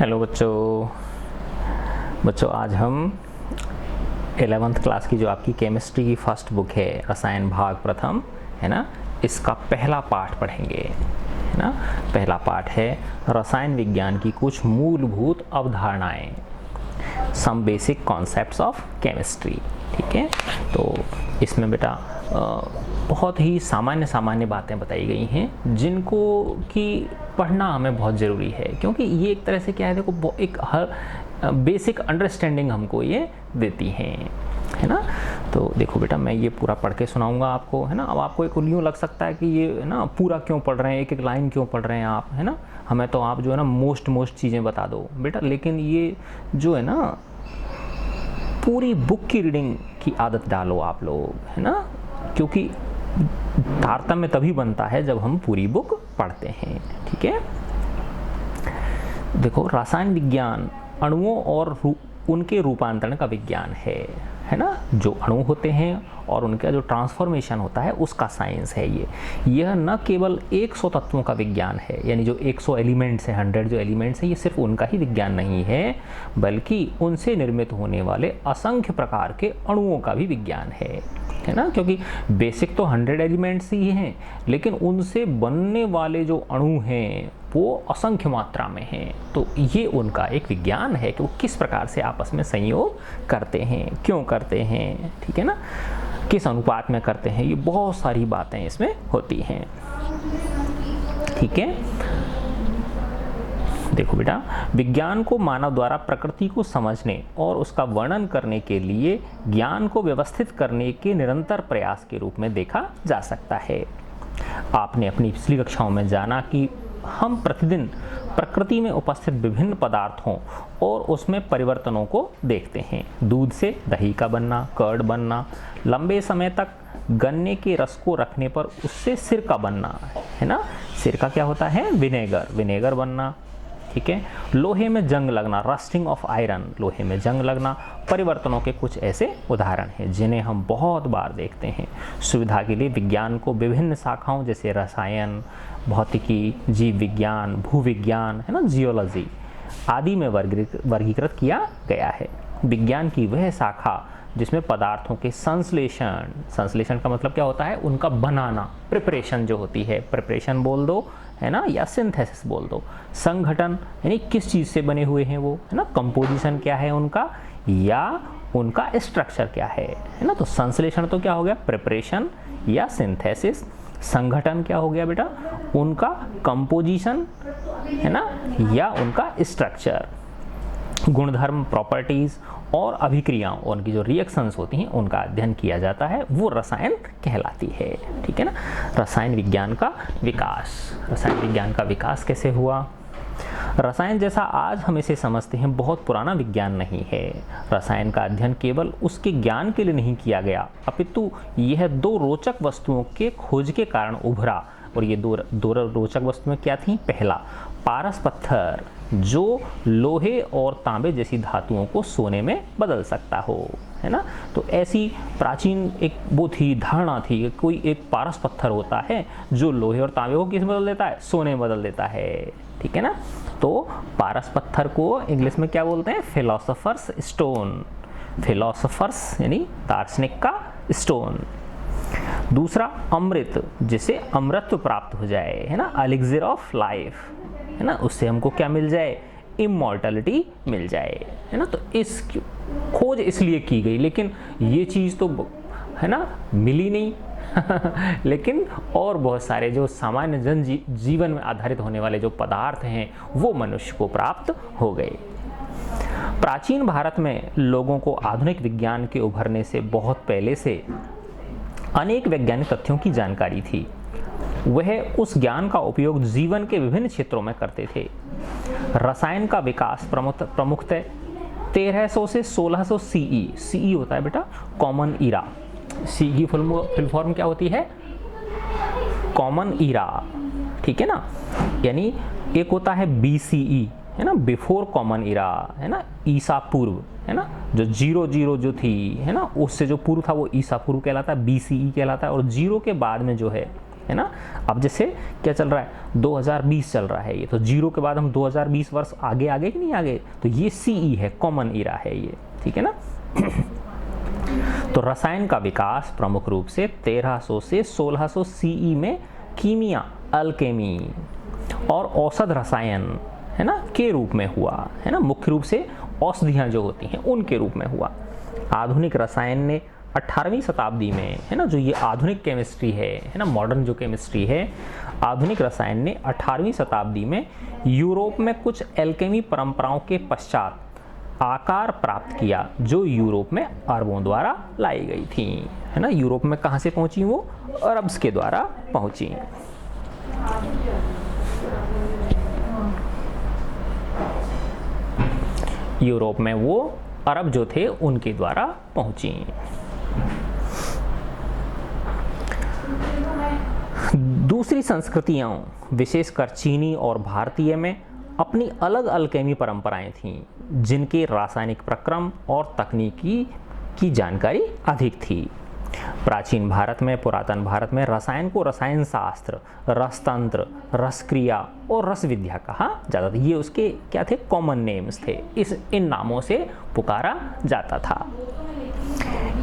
Hello बच्चों आज हम 11th क्लास की जो आपकी केमिस्ट्री की फर्स्ट बुक है रसायन भाग प्रथम है ना, इसका पहला पाठ पढ़ेंगे है ना। पहला पाठ है रसायन विज्ञान की कुछ मूलभूत अवधारणाएं, some basic concepts of chemistry. ठीक है, तो इसमें बेटा बहुत ही सामान्य बातें बताई गई हैं जिनको कि पढ़ना हमें बहुत ज़रूरी है, क्योंकि ये एक तरह से क्या है, देखो एक हर बेसिक अंडरस्टैंडिंग हमको ये देती हैं है ना। तो देखो बेटा मैं ये पूरा पढ़ के सुनाऊंगा आपको है ना। अब आपको एक यूँ लग सकता है कि ये है ना पूरा क्यों पढ़ रहे हैं, एक एक लाइन क्यों पढ़ रहे हैं आप है ना, हमें तो आप जो है ना मोस्ट चीज़ें बता दो बेटा। लेकिन ये जो है ना पूरी बुक की रीडिंग की आदत डालो आप लोग है ना, क्योंकि तारतम्य तभी बनता है जब हम पूरी बुक पढ़ते हैं। ठीक है, देखो रसायन विज्ञान अणुओं और उनके रूपांतरण का विज्ञान है ना। जो अणु होते हैं और उनका जो ट्रांसफॉर्मेशन होता है उसका साइंस है ये। यह न केवल 100 तत्वों का विज्ञान है, यानी जो 100 एलिमेंट्स हैं, 100 जो एलिमेंट्स हैं, ये सिर्फ उनका ही विज्ञान नहीं है, बल्कि उनसे निर्मित होने वाले असंख्य प्रकार के अणुओं का भी विज्ञान है ना। क्योंकि बेसिक तो 100 एलिमेंट्स ही हैं, लेकिन उनसे बनने वाले जो अणु हैं वो असंख्य मात्रा में हैं। तो ये उनका एक विज्ञान है कि वो किस प्रकार से आपस में संयोग करते हैं, क्यों करते हैं, ठीक है ना, किस अनुपात में करते हैं, ये बहुत सारी बातें इसमें होती हैं। ठीक है, देखो बेटा विज्ञान को मानव द्वारा प्रकृति को समझने और उसका वर्णन करने के लिए ज्ञान को व्यवस्थित करने के निरंतर प्रयास के रूप में देखा जा सकता है। आपने अपनी पिछली कक्षाओं में जाना कि हम प्रतिदिन प्रकृति में उपस्थित विभिन्न पदार्थों और उसमें परिवर्तनों को देखते हैं। दूध से दही का बनना, कर्ड बनना, लंबे समय तक गन्ने के रस को रखने पर उससे सिरका बनना है ना। सिरका क्या होता है, विनेगर बनना। ठीक है, लोहे में जंग लगना, रस्टिंग ऑफ आयरन, लोहे में जंग लगना परिवर्तनों के कुछ ऐसे उदाहरण हैं जिन्हें हम बहुत बार देखते हैं। सुविधा के लिए विज्ञान को विभिन्न शाखाओं जैसे रसायन, भौतिकी, जीव विज्ञान, भूविज्ञान है ना, जियोलॉजी आदि में वर्गीकृत किया गया है। विज्ञान की वह शाखा जिसमें पदार्थों के संश्लेषण का मतलब क्या होता है, उनका बनाना, प्रिपरेशन जो होती है, प्रिपरेशन बोल दो है ना, या सिंथेसिस बोल दो। संगठन यानी किस चीज़ से बने हुए हैं वो है ना, कंपोजिशन क्या है उनका, या उनका स्ट्रक्चर क्या है ना। तो संश्लेषण तो क्या हो गया, प्रिपरेशन या सिंथेसिस। संगठन क्या हो गया बेटा, उनका कंपोजिशन है ना, या उनका स्ट्रक्चर। गुणधर्म, प्रॉपर्टीज और अभिक्रियाओं, उनकी जो रिएक्शंस होती हैं उनका अध्ययन किया जाता है, वो रसायन कहलाती है। ठीक है ना। रसायन विज्ञान का विकास कैसे हुआ। रसायन जैसा आज हम इसे समझते हैं बहुत पुराना विज्ञान नहीं है। रसायन का अध्ययन केवल उसके ज्ञान के लिए नहीं किया गया, अपितु यह दो रोचक वस्तुओं के खोज के कारण उभरा। और ये दो रोचक वस्तुएं क्या थीं। पहला, पारस पत्थर जो लोहे और तांबे जैसी धातुओं को सोने में बदल सकता हो है ना। तो ऐसी प्राचीन एक वो थी, धारणा थी, कोई एक पारस पत्थर होता है जो लोहे और तांबे को किस में बदल देता है, सोने में बदल देता है। ठीक है ना। तो पारस पत्थर को इंग्लिश में क्या बोलते हैं, फिलोसोफर्स स्टोन। फिलोसोफर्स यानी दार्शनिक का स्टोन। दूसरा, अमृत, जिसे अमृत प्राप्त हो जाए है ना, एलिक्सिर ऑफ लाइफ है ना, उससे हमको क्या मिल जाए, इमॉर्टलिटी मिल जाए है ना। तो इस खोज इसलिए की गई, लेकिन ये चीज़ तो है ना मिली नहीं लेकिन और बहुत सारे जो सामान्य जन जीवन में आधारित होने वाले जो पदार्थ हैं वो मनुष्य को प्राप्त हो गए। प्राचीन भारत में लोगों को आधुनिक विज्ञान के उभरने से बहुत पहले से अनेक वैज्ञानिक तथ्यों की जानकारी थी। वह उस ज्ञान का उपयोग जीवन के विभिन्न क्षेत्रों में करते थे। रसायन का विकास प्रमुखतः 1300 से 1600 सीई होता है बेटा, कॉमन ईरा। सी की फुल फॉर्म क्या होती है, कॉमन ईरा। ठीक है ना, यानी एक होता है BCE है ना, बिफोर कॉमन ईरा है ना, ईसा पूर्व है ना, जो 00 जो थी है ना, उससे जो पूर्व था वो ईसा पूर्व कहलाता है, BCE कहलाता है। और 0 के बाद में जो है है ना। अब जैसे क्या चल रहा है, 2020 चल रहा है ये, तो जीरो के बाद हम 2020 वर्ष आगे आगे कि नहीं आगे, तो ये CE है, कॉमन ईरा है ये, ठीक है ना। तो रसायन का विकास प्रमुख रूप से 1300 से 1600 CE में कीमिया, अल्केमी और औषध रसायन, है ना, के रूप में हुआ, है ना। मुख्य रूप से औषधियाँ जो होती हैं उनके रूप में हुआ। आधुनिक रसायन ने 18वीं शताब्दी में, है ना, जो ये आधुनिक केमिस्ट्री है ना, मॉडर्न जो केमिस्ट्री है, आधुनिक रसायन ने 18वीं शताब्दी में यूरोप में कुछ एल्केमी परंपराओं के पश्चात आकार प्राप्त किया, जो यूरोप में अरबों द्वारा लाई गई थी, है ना। यूरोप में कहाँ से पहुंची, वो अरब्स के द्वारा पहुंची। यूरोप में वो अरब जो थे उनके द्वारा पहुंची। दूसरी संस्कृतियां, विशेषकर चीनी और भारतीय में अपनी अलग अल्केमी परंपराएं थीं, जिनके रासायनिक प्रक्रम और तकनीकी की जानकारी अधिक थी। प्राचीन भारत में, पुरातन भारत में रसायन को रसायन शास्त्र, रसतंत्र, रसक्रिया और रस विद्या कहा जाता था। ये उसके क्या थे, कॉमन नेम्स थे, इन नामों से पुकारा जाता था।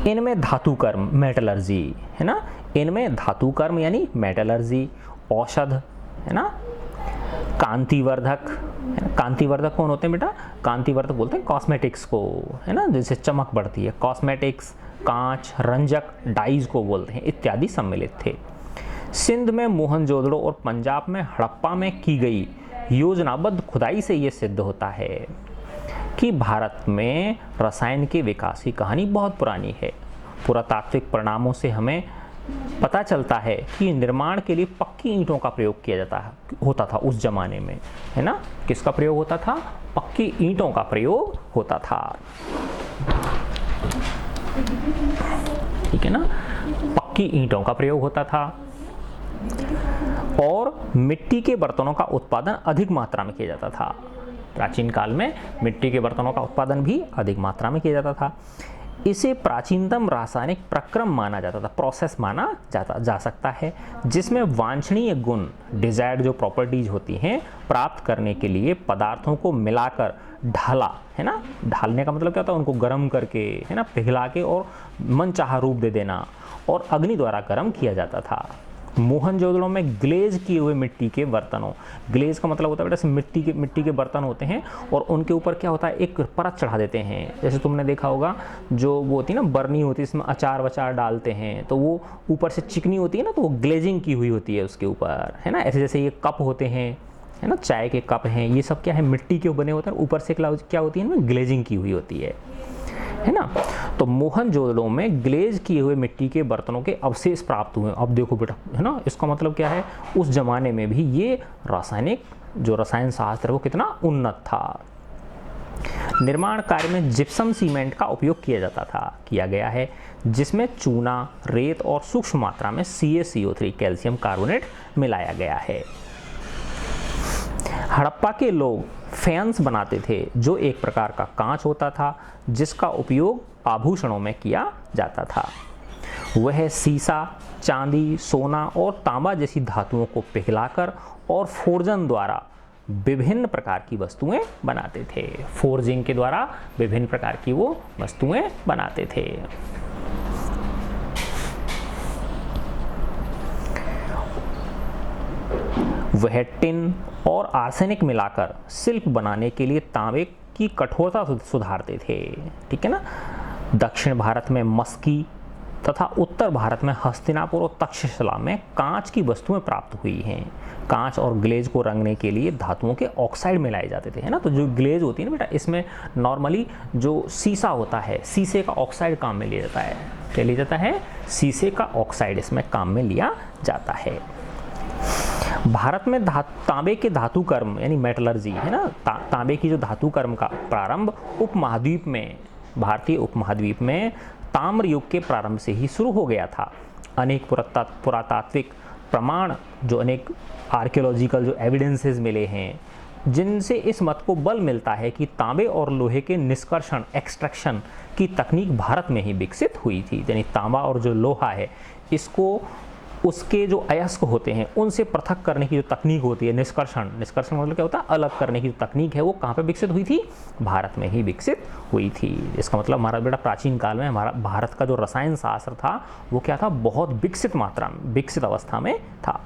इनमें धातु कर्म, मेटलर्जी, है ना, इनमें धातु कर्म यानी मेटलर्जी, औषध, है ना, कांतिवर्धक, कांतिवर्धक कौन होते हैं बेटा, कांतिवर्धक बोलते हैं कॉस्मेटिक्स को, है ना, जैसे चमक बढ़ती है, कॉस्मेटिक्स, कांच, रंजक, डाइज को बोलते हैं, इत्यादि सम्मिलित थे। सिंध में मोहनजोदड़ो और पंजाब में हड़प्पा में की गई योजनाबद्ध खुदाई से यह सिद्ध होता है कि भारत में रसायन के विकास की कहानी बहुत पुरानी है। पुरातात्विक परिणामों से हमें पता चलता है कि निर्माण के लिए पक्की ईंटों का प्रयोग किया होता था उस जमाने में, है ना। किसका प्रयोग होता था, पक्की ईंटों का प्रयोग होता था, ठीक है ना, पक्की ईंटों का प्रयोग होता था। और मिट्टी के बर्तनों का उत्पादन अधिक मात्रा में किया जाता था। प्राचीन काल में मिट्टी के बर्तनों का उत्पादन भी अधिक मात्रा में किया जाता था। इसे प्राचीनतम रासायनिक प्रक्रम माना जाता था, प्रोसेस माना जा सकता है, जिसमें वांछनीय गुण, डिजायर्ड जो प्रॉपर्टीज होती हैं, प्राप्त करने के लिए पदार्थों को मिलाकर ढाला, है ना। ढालने का मतलब क्या होता है, उनको गर्म करके, है ना, पिघला के और मनचाहा रूप दे देना, और अग्नि द्वारा गर्म किया जाता था। मोहनजोदड़ो में ग्लेज किए हुए मिट्टी के बर्तनों, ग्लेज का मतलब होता है बेटा मिट्टी के बर्तन होते हैं और उनके ऊपर क्या होता है, एक परत चढ़ा देते हैं। जैसे तुमने देखा होगा जो वो होती है ना, बर्नी होती है, इसमें अचार वचार डालते हैं, तो वो ऊपर से चिकनी होती है ना, तो वो ग्लेजिंग की हुई होती है उसके ऊपर, है ना। ऐसे जैसे ये कप होते हैं, है ना, चाय के कप हैं, ये सब क्या है, मिट्टी के बने होते हैं, ऊपर से क्या होती है ना, ग्लेजिंग की हुई होती है ना। तो मोहनजोदड़ो में ग्लेज किए हुए मिट्टी के बर्तनों के अवशेष प्राप्त हुए। अब देखो बेटा, है ना, इसका मतलब क्या है, उस जमाने में भी ये रसायन शास्त्र वो कितना उन्नत था। निर्माण कार्य में जिप्सम सीमेंट का उपयोग किया गया है, जिसमें चूना, रेत और सूक्ष्म मात्रा में CaCO3 कैल्शियम कार्बोनेट मिलाया गया है। हड़प्पा के लोग फैंस बनाते थे, जो एक प्रकार का कांच होता था, जिसका उपयोग आभूषणों में किया जाता था। वह सीसा, चांदी, सोना और तांबा जैसी धातुओं को पिघलाकर और फोर्जन द्वारा विभिन्न प्रकार की वस्तुएं बनाते थे। फोर्जिंग के द्वारा विभिन्न प्रकार की वो वस्तुएं बनाते थे। वह टिन और आर्सेनिक मिलाकर शिल्प बनाने के लिए तांबे की कठोरता सुधारते थे, ठीक है ना। दक्षिण भारत में मस्की तथा उत्तर भारत में हस्तिनापुर और तक्षशिला में कांच की वस्तुएं प्राप्त हुई हैं। कांच और ग्लेज को रंगने के लिए धातुओं के ऑक्साइड मिलाए जाते थे, है ना। तो जो ग्लेज होती है ना बेटा, इसमें नॉर्मली जो सीसा होता है, शीशे का ऑक्साइड काम में लिया जाता है। क्या लिया जाता है, शीशे का ऑक्साइड इसमें काम में लिया जाता है। भारत में तांबे के धातु कर्म यानी मेटलर्जी, है ना, तांबे की जो धातु कर्म का प्रारंभ उपमहाद्वीप में, भारतीय उपमहाद्वीप में ताम्र युग के प्रारंभ से ही शुरू हो गया था। अनेक पुरातात्विक प्रमाण, जो अनेक आर्कियोलॉजिकल जो एविडेंसेस मिले हैं, जिनसे इस मत को बल मिलता है कि तांबे और लोहे के निष्कर्षण, एक्सट्रैक्शन की तकनीक भारत में ही विकसित हुई थी। यानी तांबा और जो लोहा है, इसको उसके जो अयस्क होते हैं उनसे पृथक करने की जो तकनीक होती है, निष्कर्षण मतलब क्या होता है, अलग करने की जो तकनीक है, वो कहाँ पे विकसित हुई थी? भारत में ही विकसित हुई थी। इसका मतलब हमारा बेटा प्राचीन काल में हमारा भारत का जो रसायन शास्त्र था वो क्या था? बहुत विकसित अवस्था में था।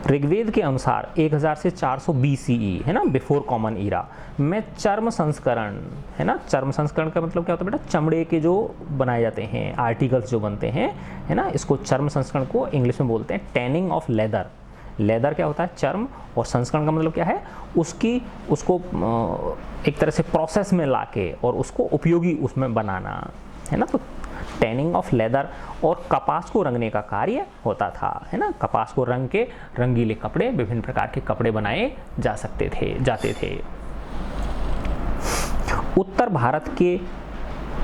ऋग्वेद के अनुसार 1000 से 400 BCE है ना, बिफोर कॉमन ईरा में चर्म संस्करण है ना, चर्म संस्करण का मतलब क्या होता है बेटा? चमड़े के जो बनाए जाते हैं, आर्टिकल्स जो बनते हैं है ना, इसको चर्म संस्करण को इंग्लिश में बोलते हैं टैनिंग ऑफ लेदर। लेदर क्या होता है? चर्म, और संस्करण का मतलब क्या है? उसको एक तरह से प्रोसेस में लाके और उसको उपयोगी उसमें बनाना है ना। तो टैनिंग ऑफ लेदर और कपास को रंगने का कार्य होता था है ना। कपास को रंग के रंगीले कपड़े, विभिन्न प्रकार के कपड़े बनाए जाते थे। उत्तर भारत के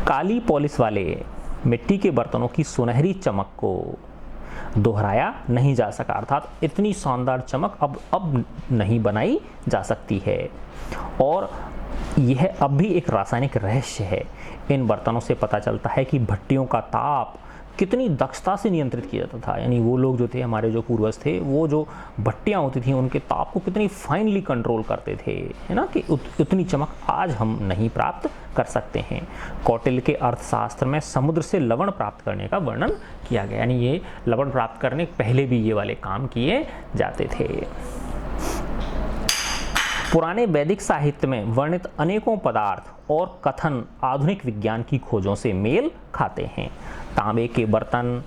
काली पॉलिश वाले मिट्टी के बर्तनों की सुनहरी चमक को दोहराया नहीं जा सका, अर्थात इतनी शानदार चमक अब नहीं बनाई जा सकती है। और यह अब भी एक रासायनिक रहस्य है। इन बर्तनों से पता चलता है कि भट्टियों का ताप कितनी दक्षता से नियंत्रित किया जाता था। यानी वो लोग जो थे, हमारे जो पूर्वज थे, वो जो भट्टियाँ होती थी उनके ताप को कितनी फाइनली कंट्रोल करते थे है ना, कि उतनी चमक आज हम नहीं प्राप्त कर सकते हैं। कौटिल्य के अर्थशास्त्र में समुद्र से लवण प्राप्त करने का वर्णन किया गया, यानी ये लवण प्राप्त करने पहले भी ये वाले काम किए जाते थे। पुराने वैदिक साहित्य में वर्णित अनेकों पदार्थ और कथन आधुनिक विज्ञान की खोजों से मेल खाते हैं। तांबे के बर्तन,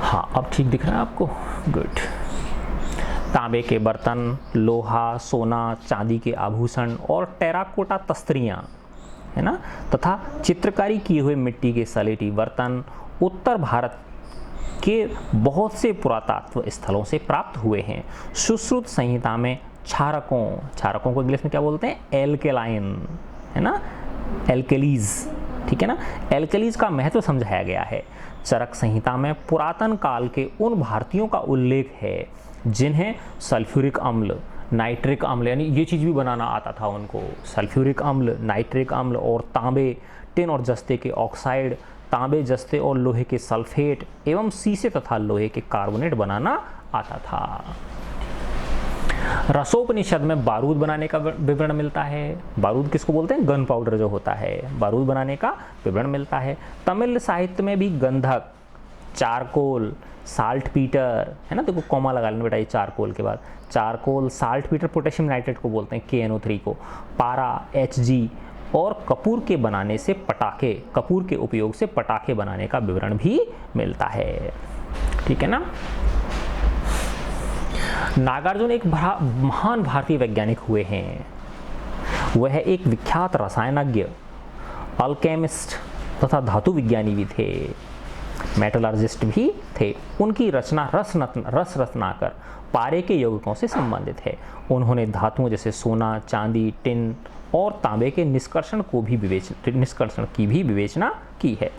हाँ अब ठीक दिख रहा है आपको, गुड। तांबे के बर्तन, लोहा, सोना, चांदी के आभूषण और टेराकोटा तस्तरियाँ है ना, तथा चित्रकारी किए हुए मिट्टी के सलेटी बर्तन उत्तर भारत के बहुत से पुरातत्व स्थलों से प्राप्त हुए हैं। सुश्रुत संहिता में क्षारकों को इंग्लिश में क्या बोलते हैं? एल्केलाइन है ना, एल्केलीज, ठीक है ना। एल्केलीज का महत्व समझाया गया है। चरक संहिता में पुरातन काल के उन भारतीयों का उल्लेख है जिन्हें सल्फ्यूरिक अम्ल, नाइट्रिक अम्ल, यानी ये चीज़ भी बनाना आता था उनको, सल्फ्यूरिक अम्ल, नाइट्रिक अम्ल और तांबे, टिन और जस्ते के ऑक्साइड, तांबे, जस्ते और लोहे के सल्फेट एवं शीशे तथा लोहे के कार्बोनेट बनाना आता था। रसोपनिषद में बारूद बनाने का विवरण मिलता है। बारूद किसको बोलते हैं? गन पाउडर जो होता है, बारूद बनाने का विवरण मिलता है। तमिल साहित्य में भी गंधक, चारकोल, साल्ट पीटर है ना, देखो कॉमा लगा लेना बेटा ये चारकोल के बाद, charcoal, salt Peter, potassium nitrate को बोलते हैं, KNO3 को, पारा, HG और कपूर के उपयोग से पटाखे बनाने का विवरण भी मिलता है, ठीक है ना। नागार्जुन एक महान भारतीय वैज्ञानिक हुए हैं। वह एक विख्यात रसायनज्ञ, अल्केमिस्ट तथा धातु विज्ञानी भी थे, मेटलर्जिस्ट भी थे। उनकी रचना रस रत्नाकर पारे के यौगिकों से संबंधित है। उन्होंने धातुओं जैसे सोना, चांदी, टिन और तांबे के निष्कर्षण की भी विवेचना की है।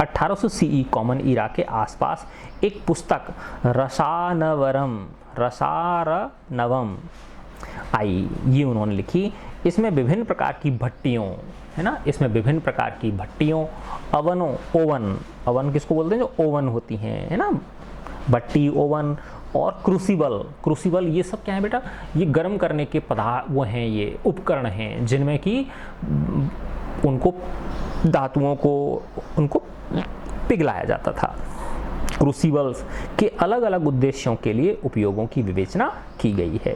1800 CE कॉमन ईरा के आसपास एक पुस्तक रसारनवम आई, ये उन्होंने लिखी। इसमें विभिन्न प्रकार की भट्टियों है ना, इसमें विभिन्न प्रकार की भट्टियों, अवनों, ओवन किसको बोलते हैं? जो ओवन होती हैं है ना, भट्टी, ओवन और क्रूसिबल ये सब क्या है बेटा? ये गर्म करने के पदार्थ वो हैं, ये उपकरण हैं जिनमें कि उनको धातुओं को उनको पिघलाया जाता था। क्रूसिबल्स के अलग अलग उद्देश्यों के लिए उपयोगों की विवेचना की गई है।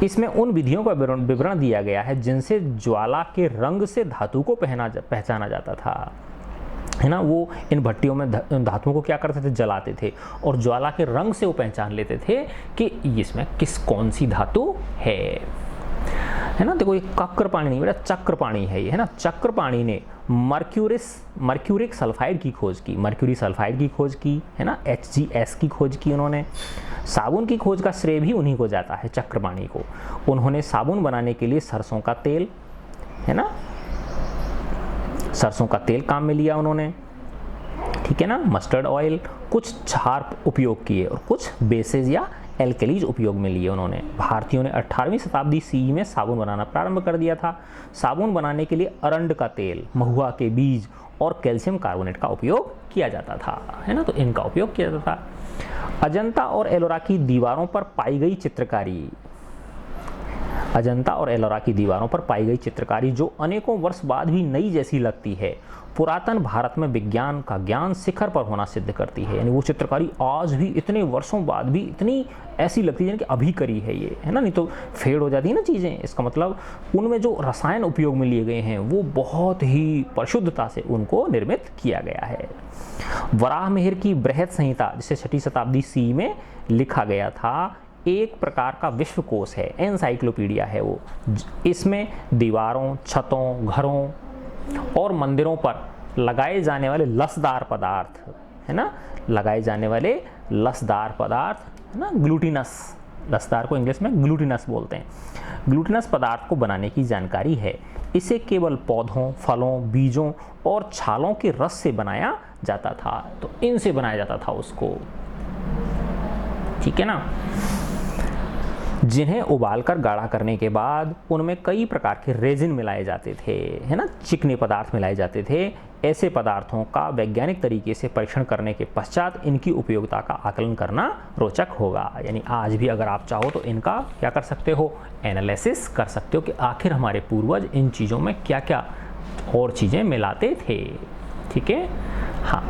इसमें उन विधियों का विवरण दिया गया है जिनसे ज्वाला के रंग से धातु को पहचाना जाता था है ना। वो इन भट्टियों में धातुओं को क्या करते थे? जलाते थे और ज्वाला के रंग से वो पहचान लेते थे कि इसमें कौन सी धातु है ना। देखो ये कक्रपाणी नहीं बेटा, चक्रपाणी है ये है ना। चक्रपाणी ने मर्क्यूरिक सल्फाइड की खोज की, मर्क्यूरी सल्फाइड की खोज की है ना, HGS की खोज की उन्होंने। साबुन की खोज का श्रेय भी उन्हीं को जाता है, चक्रपाणी को। उन्होंने साबुन बनाने के लिए सरसों का तेल है ना, सरसों का तेल काम में लिया उन्होंने, ठीक है ना। मस्टर्ड ऑयल, कुछ क्षार उपयोग किए और कुछ बेसेज या एल्केलीज उपयोग में लिए उन्होंने। भारतीयों ने 18वीं शताब्दी CE में साबुन बनाना प्रारंभ कर दिया था। साबुन बनाने के लिए अरंड का तेल, महुआ के बीज और कैल्शियम कार्बोनेट का उपयोग किया जाता था, है ना, तो इनका उपयोग किया जाता था। अजंता और एलोरा की दीवारों पर पाई गई चित्रकारी, अजंता और एलोरा की दीवारों पर पाई गई चित्रकारी जो अनेकों वर्ष बाद भी नई जैसी लगती है, पुरातन भारत में विज्ञान का ज्ञान शिखर पर होना सिद्ध करती है। यानी वो चित्रकारी आज भी इतने वर्षों बाद भी इतनी ऐसी लगती है कि अभी करी है ये, है ना, नहीं तो फेड हो जाती है ना चीज़ें। इसका मतलब उनमें जो रसायन उपयोग में लिए गए हैं वो बहुत ही परिशुद्धता से उनको निर्मित किया गया है। वराह मिहिर की बृहद संहिता, जिसे 6वीं शताब्दी CE में लिखा गया था, एक प्रकार का विश्वकोश है, एनसाइक्लोपीडिया है वो। इसमें दीवारों, छतों, घरों और मंदिरों पर लगाए जाने वाले लसदार पदार्थ, है ना, लगाए जाने वाले लसदार पदार्थ, है ना, ग्लूटिनस, लसदार को इंग्लिश में ग्लूटिनस बोलते हैं, ग्लूटिनस पदार्थ को बनाने की जानकारी है। इसे केवल पौधों, फलों, बीजों और छालों के रस से बनाया जाता था, तो इनसे बनाया जाता था उसको, ठीक है ना, जिन्हें उबालकर गाढ़ा करने के बाद उनमें कई प्रकार के रेजिन मिलाए जाते थे, है ना, चिकने पदार्थ मिलाए जाते थे। ऐसे पदार्थों का वैज्ञानिक तरीके से परीक्षण करने के पश्चात इनकी उपयोगिता का आकलन करना रोचक होगा। यानी आज भी अगर आप चाहो तो इनका क्या कर सकते हो, एनालिसिस कर सकते हो कि आखिर हमारे पूर्वज इन चीज़ों में क्या क्या और चीज़ें मिलाते थे, ठीक है। हाँ,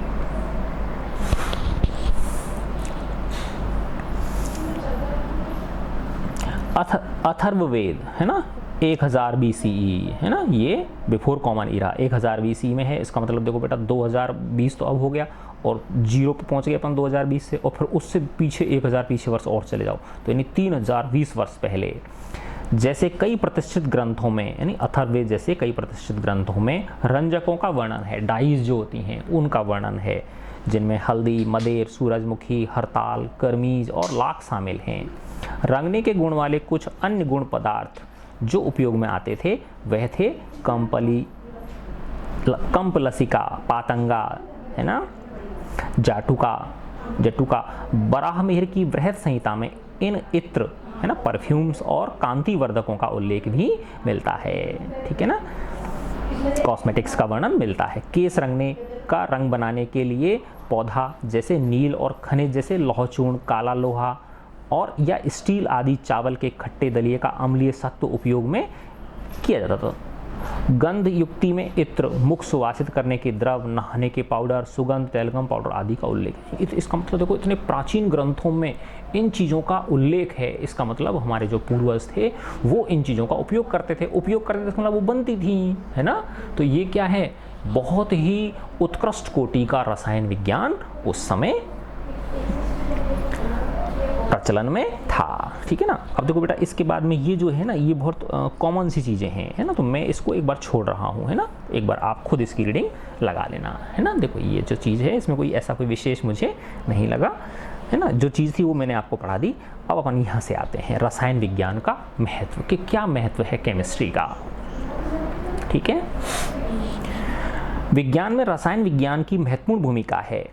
अथर्ववेद, है ना, 1000 BCE, है ना, ये बिफोर कॉमन इरा 1000 BCE में है। इसका मतलब देखो बेटा 2020 तो अब हो गया और 0 पे पहुंच गए अपन 2020 से, और फिर उससे पीछे 1000 पीछे वर्ष और चले जाओ तो यानी 3020 वर्ष पहले। जैसे कई प्रतिष्ठित ग्रंथों में, यानी अथर्ववेद जैसे कई प्रतिष्ठित ग्रंथों में रंजकों का वर्णन है, डाइज जो होती हैं उनका वर्णन है, जिनमें हल्दी, मदेर, सूरजमुखी, हरताल, करमीज और लाख शामिल हैं। रंगने के गुण वाले कुछ अन्य गुण पदार्थ जो उपयोग में आते थे वह थे कंपलसिका, पातंगा, है ना, जटुका। वराह मिहिर की बृहद संहिता में इन इत्र, है ना, परफ्यूम्स और कांति वर्धकों का उल्लेख भी मिलता है, ठीक है ना, कॉस्मेटिक्स का वर्णन मिलता है। केस रंगने का रंग बनाने के लिए पौधा जैसे नील और खनिज जैसे लौह चूर्ण, काला लोहा और या स्टील आदि चावल के खट्टे दलिए का अम्लीय सत्व उपयोग में किया जाता था। गंध युक्ति में इत्र, मुख सुवासित करने के द्रव, नहाने के पाउडर, सुगंध, तेलगम पाउडर आदि का उल्लेख है। इसका मतलब देखो इतने प्राचीन ग्रंथों में इन चीज़ों का उल्लेख है। इसका मतलब हमारे जो पूर्वज थे वो इन चीज़ों का उपयोग करते थे, मतलब वो बनती थी, है ना। तो ये क्या है, बहुत ही उत्कृष्ट कोटि का रसायन विज्ञान उस समय प्रचलन में था, ठीक है ना। अब देखो बेटा इसके बाद में ये जो है ना, ये बहुत कॉमन सी चीज़ें हैं, है ना, तो मैं इसको एक बार छोड़ रहा हूँ, है ना, एक बार आप खुद इसकी रीडिंग लगा लेना, है ना। देखो ये जो चीज़ है इसमें कोई ऐसा कोई विशेष मुझे नहीं लगा, है ना, जो चीज़ थी वो मैंने आपको पढ़ा दी। अब अपन यहाँ से आते हैं रसायन विज्ञान का महत्व, कि क्या महत्व है केमिस्ट्री का, ठीक है। विज्ञान में रसायन विज्ञान की महत्वपूर्ण भूमिका है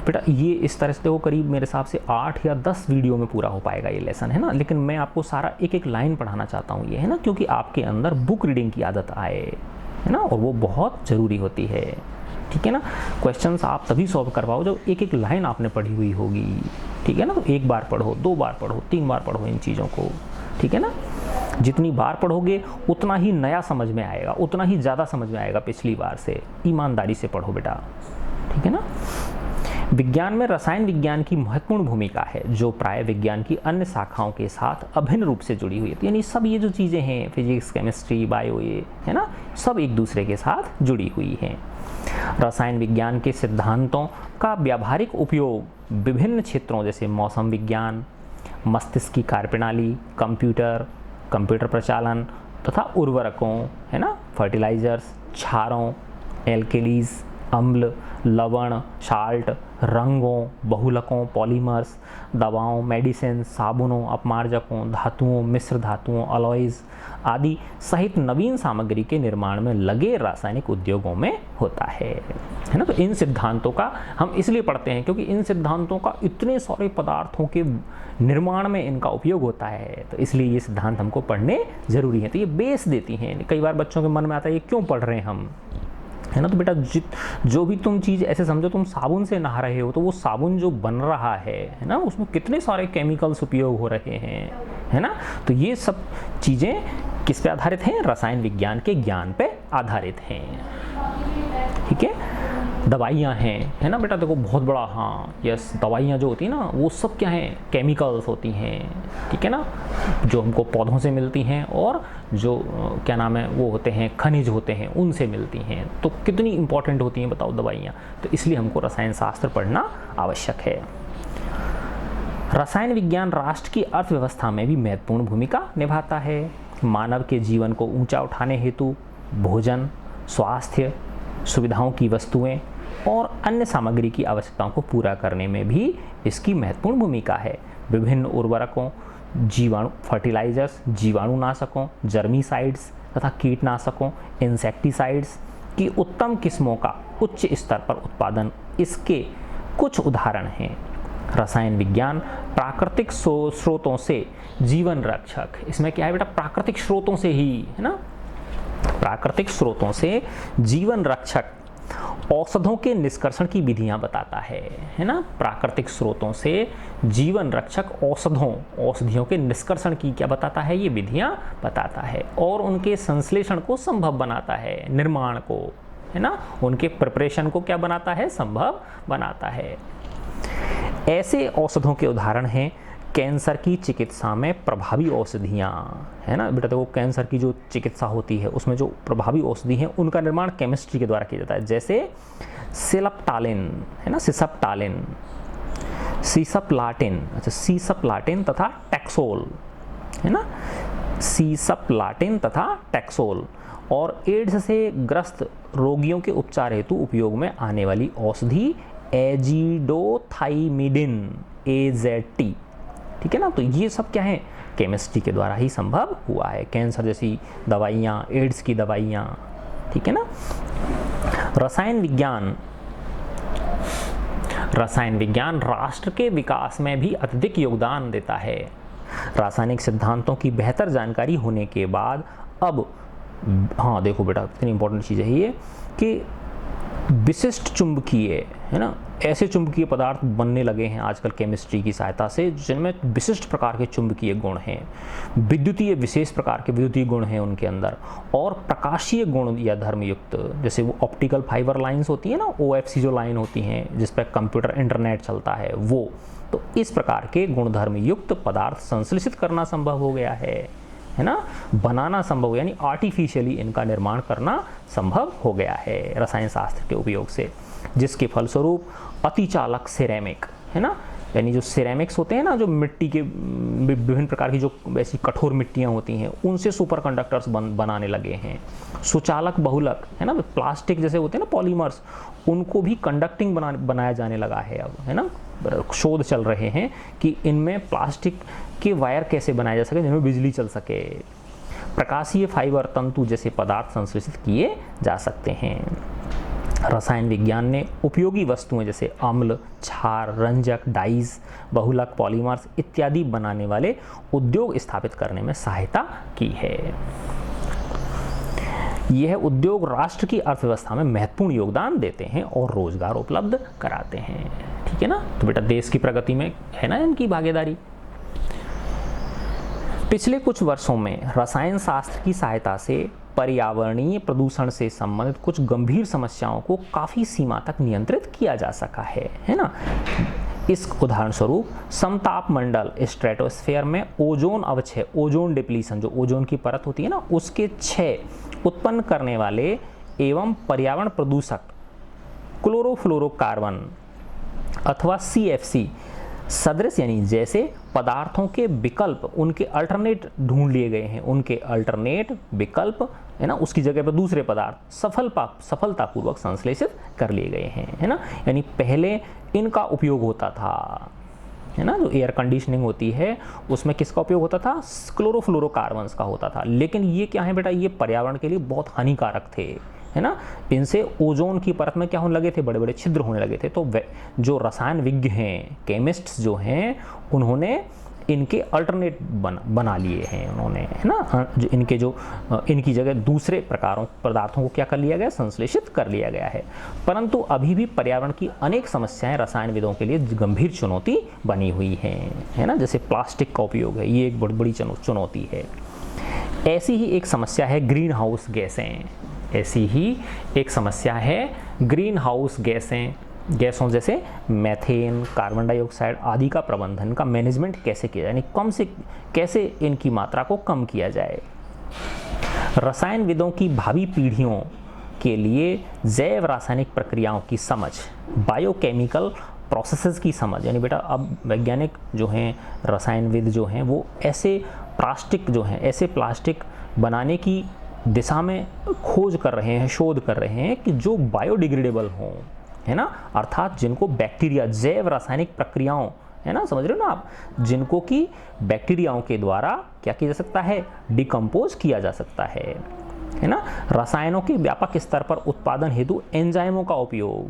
बेटा। ये इस तरह से देखो करीब मेरे हिसाब से 8 या 10 वीडियो में पूरा हो पाएगा ये लेसन, है ना, लेकिन मैं आपको सारा एक एक लाइन पढ़ाना चाहता हूँ ये, है ना, क्योंकि आपके अंदर बुक रीडिंग की आदत आए, है ना, और वो बहुत ज़रूरी होती है, ठीक है ना। क्वेश्चंस आप तभी सॉल्व कर पाओ जब एक एक लाइन आपने पढ़ी हुई होगी, ठीक है ना। तो एक बार पढ़ो, 2 बार पढ़ो, 3 बार पढ़ो इन चीज़ों को, ठीक है ना। जितनी बार पढ़ोगे उतना ही नया समझ में आएगा, उतना ही ज़्यादा समझ में आएगा पिछली बार से। ईमानदारी से पढ़ो बेटा, ठीक है ना। विज्ञान में रसायन विज्ञान की महत्वपूर्ण भूमिका है जो प्राय विज्ञान की अन्य शाखाओं के साथ अभिन्न रूप से जुड़ी हुई है। यानी सब ये जो चीज़ें हैं, फिजिक्स, केमिस्ट्री, बायो, ये है ना, सब एक दूसरे के साथ जुड़ी हुई हैं। रसायन विज्ञान के सिद्धांतों का व्यावहारिक उपयोग विभिन्न क्षेत्रों जैसे मौसम विज्ञान, मस्तिष्क की कार्यप्रणाली, कंप्यूटर प्रचालन तथा उर्वरकों, है ना, फर्टिलाइजर्स, क्षारों, एल्केलीज अम्ल, लवण, साल्ट, रंगों, बहुलकों, पॉलीमर्स, दवाओं, मेडिसिन, साबुनों, अपमार्जकों, धातुओं, मिश्र धातुओं, अलॉयज आदि सहित नवीन सामग्री के निर्माण में लगे रासायनिक उद्योगों में होता है ना। तो इन सिद्धांतों का हम इसलिए पढ़ते हैं क्योंकि इन सिद्धांतों का इतने सारे पदार्थों के निर्माण में इनका उपयोग होता है, तो इसलिए ये सिद्धांत हमको पढ़ने जरूरी है। तो ये बेस देती हैं। कई बार बच्चों के मन में आता है ये क्यों पढ़ रहे हैं हम, है ना। तो बेटा जो भी तुम चीज़ ऐसे समझो, तुम साबुन से नहा रहे हो तो वो साबुन जो बन रहा है ना, उसमें कितने सारे केमिकल्स उपयोग हो रहे हैं, है ना। तो ये सब चीज़ें किस पे आधारित हैं? रसायन विज्ञान के ज्ञान पे आधारित हैं। ठीक है। दवाइयाँ हैं, है ना बेटा, देखो बहुत बड़ा, हाँ यस, दवाइयाँ जो होती हैं ना वो सब क्या हैं? केमिकल्स होती हैं, ठीक है ना, जो हमको पौधों से मिलती हैं और जो क्या नाम है वो होते हैं खनिज होते हैं उनसे मिलती हैं। तो कितनी इंपॉर्टेंट होती हैं बताओ दवाइयाँ। तो इसलिए हमको रसायन शास्त्र पढ़ना आवश्यक है। रसायन विज्ञान राष्ट्र की अर्थव्यवस्था में भी महत्वपूर्ण भूमिका निभाता है। मानव के जीवन को ऊंचा उठाने हेतु भोजन, स्वास्थ्य, सुविधाओं की वस्तुएं और अन्य सामग्री की आवश्यकताओं को पूरा करने में भी इसकी महत्वपूर्ण भूमिका है। विभिन्न उर्वरकों, जीवाणु फर्टिलाइजर्स, जीवाणुनाशकों, जर्मीसाइड्स तथा कीटनाशकों, इंसेक्टिसाइड्स की उत्तम किस्मों का उच्च स्तर पर उत्पादन इसके कुछ उदाहरण हैं। रसायन विज्ञान प्राकृतिक स्रोतों से जीवन रक्षक, इसमें क्या है बेटा? प्राकृतिक स्रोतों से ही, है ना, प्राकृतिक स्रोतों से जीवन रक्षक औषधों के निष्कर्षण की विधियां बताता है ना। प्राकृतिक स्रोतों से जीवन रक्षक औषधियों के निष्कर्षण की क्या बताता है? ये विधियां बताता है और उनके संश्लेषण को संभव बनाता है, निर्माण को, है ना, उनके प्रिपरेशन को क्या बनाता है? संभव बनाता है। ऐसे औषधों के उदाहरण हैं कैंसर की चिकित्सा में प्रभावी औषधियाँ, है ना बेटा। देखो कैंसर की जो चिकित्सा होती है उसमें जो प्रभावी औषधि हैं उनका निर्माण केमिस्ट्री के द्वारा किया जाता है, जैसे सिलप्टालिन, है ना, सिसप्टालिन, सीसप्लाटिन, अच्छा सीसप्लाटिन तथा टैक्सोल, है ना, सीसप्लाटिन तथा टैक्सोल। और एड्स से ग्रस्त रोगियों के उपचार हेतु उपयोग में आने वाली औषधि एजिडोथाइमिडिन, AZT, ठीक है ना। तो ये सब क्या है? केमिस्ट्री के द्वारा ही संभव हुआ है। कैंसर जैसी दवाइयाँ, एड्स की दवाइयाँ, ठीक है ना। रसायन विज्ञान राष्ट्र के विकास में भी अत्यधिक योगदान देता है। रासायनिक सिद्धांतों की बेहतर जानकारी होने के बाद अब, हाँ देखो बेटा कितनी इंपॉर्टेंट चीज़ है ये कि विशिष्ट चुंबकीय, है ना, ऐसे चुंबकीय पदार्थ बनने लगे हैं आजकल केमिस्ट्री की सहायता से जिनमें विशिष्ट प्रकार के चुंबकीय गुण हैं, विद्युतीय विशेष प्रकार के विद्युतीय गुण हैं उनके अंदर, और प्रकाशीय गुण या धर्मयुक्त, जैसे वो ऑप्टिकल फाइबर लाइंस होती है ना, OFC जो लाइन होती हैं जिस पर कंप्यूटर इंटरनेट चलता है वो, तो इस प्रकार के गुणधर्म युक्त पदार्थ संश्लेषित करना संभव हो गया है ना, बनाना संभव, यानी आर्टिफिशियली इनका निर्माण करना संभव हो गया है रसायन शास्त्र के उपयोग से, जिसके फलस्वरूप अतिचालक सिरेमिक, है ना, यानी जो सिरेमिक्स होते हैं ना, जो मिट्टी के विभिन्न प्रकार की जो ऐसी कठोर मिट्टियां होती हैं उनसे सुपर कंडक्टर्स बनाने लगे हैं। सुचालक बहुलक, है ना, प्लास्टिक जैसे होते हैं ना पॉलीमर्स, उनको भी कंडक्टिंग बनाया जाने लगा है अब, है ना। शोध चल रहे हैं कि इनमें प्लास्टिक के वायर कैसे बनाए जा सके जिनमें बिजली चल सके। प्रकाशीय फाइबर तंतु जैसे पदार्थ संश्लेषित किए जा सकते हैं। रसायन विज्ञान ने उपयोगी वस्तुएं जैसे अम्ल, क्षार, रंजक, डाइज, बहुलक, पॉलीमर्स इत्यादि बनाने वाले उद्योग स्थापित करने में सहायता की है। यह उद्योग राष्ट्र की अर्थव्यवस्था में महत्वपूर्ण योगदान देते हैं और रोजगार उपलब्ध कराते हैं, ठीक है ना। तो बेटा देश की प्रगति में है ना इनकी भागीदारी। पिछले कुछ वर्षों में रसायन शास्त्र की सहायता से पर्यावरणीय प्रदूषण से संबंधित कुछ गंभीर समस्याओं को काफी सीमा तक नियंत्रित किया जा सका है ना। इस उदाहरण स्वरूप समताप मंडल स्ट्रेटोस्फेयर में ओजोन अवक्षय, ओजोन डिप्लीशन, जो ओजोन की परत होती है ना, उसके क्षय उत्पन्न करने वाले एवं पर्यावरण प्रदूषक क्लोरोफ्लोरोकार्बन अथवा CFC सदृश, यानी जैसे पदार्थों के विकल्प, उनके अल्टरनेट ढूंढ लिए गए हैं, उनके अल्टरनेट विकल्प है ना, उसकी जगह पर दूसरे पदार्थ सफलतापूर्वक संश्लेषित कर लिए गए हैं, है ना। यानी पहले इनका उपयोग होता था, है ना, जो एयर कंडीशनिंग होती है उसमें किसका उपयोग होता था, क्लोरोफ्लोरोकार्बन्स का होता था। लेकिन ये क्या है बेटा, ये पर्यावरण के लिए बहुत हानिकारक थे, है ना। इनसे ओजोन की परत में क्या होने लगे थे, बड़े बड़े छिद्र होने लगे थे। तो जो रसायन विज्ञ हैं, केमिस्ट्स जो हैं, उन्होंने इनके अल्टरनेट बना लिए हैं उन्होंने, है ना। जो इनकी जगह दूसरे पदार्थों को क्या कर लिया गया, संश्लेषित कर लिया गया है। परंतु अभी भी पर्यावरण की अनेक समस्याएं रसायनविदों के लिए गंभीर चुनौती बनी हुई हैं, है ना। जैसे प्लास्टिक का उपयोग है, ये एक बहुत बड़ी चुनौती है। ऐसी ही एक समस्या है ग्रीन हाउस गैसें, ऐसी ही एक समस्या है ग्रीन हाउस गैसों जैसे मीथेन, कार्बन डाइऑक्साइड आदि का प्रबंधन का मैनेजमेंट कैसे किया जाए, यानी कम से कैसे इनकी मात्रा को कम किया जाए। रसायनविदों की भावी पीढ़ियों के लिए जैव रासायनिक प्रक्रियाओं की समझ, बायोकेमिकल प्रोसेसेस की समझ, यानी बेटा अब वैज्ञानिक जो हैं, रसायनविद जो हैं, वो ऐसे प्लास्टिक बनाने की दिशा में खोज कर रहे हैं, शोध कर रहे हैं कि जो बायोडिग्रेडेबल हों, है ना, अर्थात जिनको बैक्टीरिया, जैव रासायनिक प्रक्रियाओं, है ना, समझ रहे हो ना आप, जिनको कि बैक्टीरियाओं के द्वारा क्या किया जा सकता है, डिकम्पोज किया जा सकता है ना। रसायनों के व्यापक स्तर पर उत्पादन हेतु एंजाइमों का उपयोग,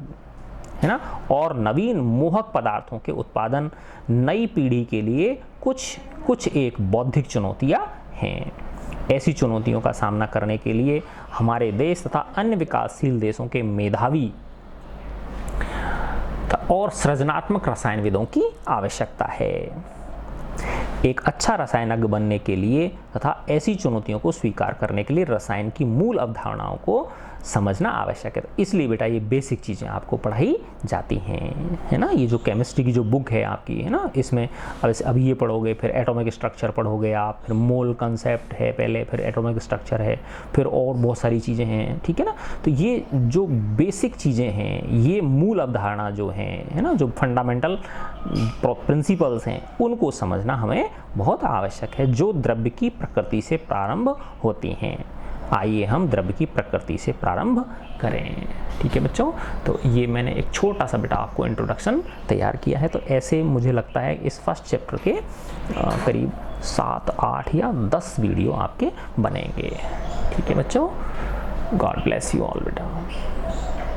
है ना, और नवीन मोहक पदार्थों के उत्पादन नई पीढ़ी के लिए कुछ एक बौद्धिक चुनौतियां हैं। ऐसी चुनौतियों का सामना करने के लिए हमारे देश तथा अन्य विकासशील देशों के मेधावी और सृजनात्मक रसायनविदों की आवश्यकता है। एक अच्छा रसायनज्ञ बनने के लिए तथा ऐसी चुनौतियों को स्वीकार करने के लिए रसायन की मूल अवधारणाओं को समझना आवश्यक है। इसलिए बेटा ये बेसिक चीज़ें आपको पढ़ाई जाती हैं, है ना। ये जो केमिस्ट्री की जो बुक है आपकी, है ना, इसमें अभी ये पढ़ोगे, फिर एटॉमिक स्ट्रक्चर पढ़ोगे आप, फिर मोल कंसेप्ट है पहले, फिर एटॉमिक स्ट्रक्चर है, फिर और बहुत सारी चीज़ें हैं, ठीक है ना। तो ये जो बेसिक चीज़ें हैं, ये मूल अवधारणा जो हैं, है ना, जो फंडामेंटल प्रिंसिपल्स हैं, उनको समझना हमें बहुत आवश्यक है, जो द्रव्य की प्रकृति से प्रारंभ होती हैं। आइए हम द्रव्य की प्रकृति से प्रारंभ करें, ठीक है बच्चों। तो ये मैंने एक छोटा सा बेटा आपको इंट्रोडक्शन तैयार किया है। तो ऐसे मुझे लगता है इस फर्स्ट चैप्टर के करीब 7, 8 या 10 वीडियो आपके बनेंगे, ठीक है बच्चों। गॉड ब्लेस यू ऑल बेटा।